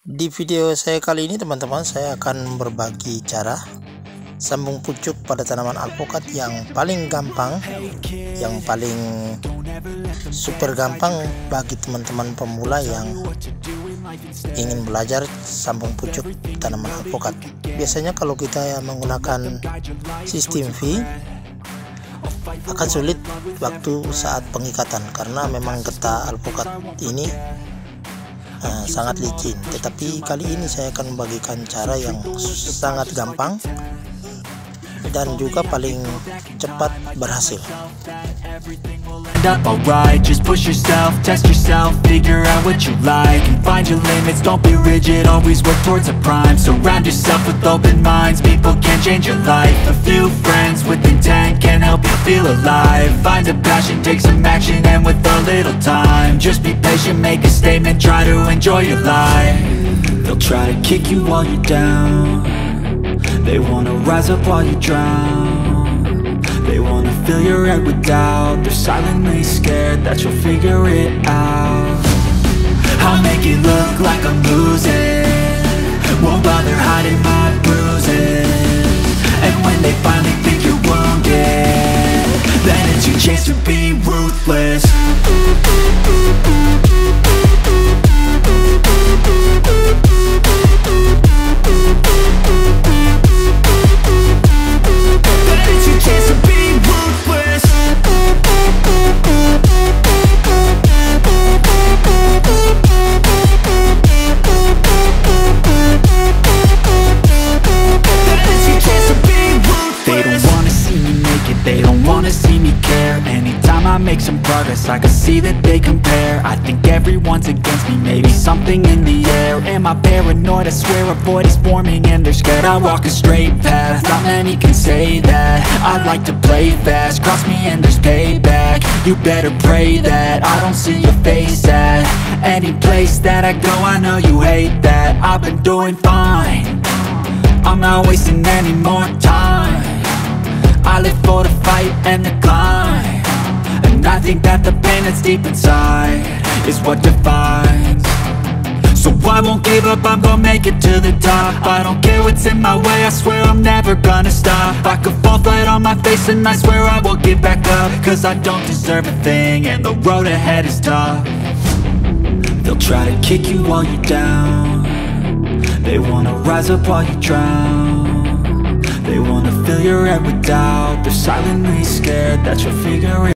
Di video saya kali ini teman-teman, saya akan berbagi cara sambung pucuk pada tanaman alpukat yang paling gampang, yang paling super gampang bagi teman-teman pemula yang ingin belajar sambung pucuk tanaman alpukat. Biasanya kalau kita menggunakan sistem V akan sulit waktu saat pengikatan, karena memang getah alpukat ini sangat licin. Tetapi kali ini saya akan membagikan cara yang sangat gampang dan juga paling cepat berhasil. Alright, just push yourself, test yourself, figure out what you like and find your limits, don't be rigid, always work towards a prime. Surround yourself with open minds, people can change your life. A few friends with intent can help you feel alive. Find a passion, take some action, and with a little time, just be patient, make a statement, try to enjoy your life. They'll try to kick you while you're down, they wanna rise up while you drown. They wanna fill your head with doubt, they're silently scared that you'll figure it out. I'll make it look like I'm losing, won't bother hiding my bruises. And when they finally think you're wounded, then it's your chance to be ruthless. Make some progress, I can see that they compare. I think everyone's against me, maybe something in the air. Am I paranoid? I swear a void is forming and they're scared. I walk a straight path, not many can say that. I like to play fast, cross me and there's payback. You better pray that I don't see your face at any place that I go. I know you hate that. I've been doing fine, I'm not wasting any more time. I live for the fight and the climb, and I think that the pain that's deep inside is what defines. So I won't give up, I'm gonna make it to the top. I don't care what's in my way, I swear I'm never gonna stop. I could fall flat on my face and I swear I will get back up, cause I don't deserve a thing and the road ahead is tough. They'll try to kick you while you're down, they wanna rise up while you drown. They wanna fill your head with doubt, they're silently scared that you'll figure it out.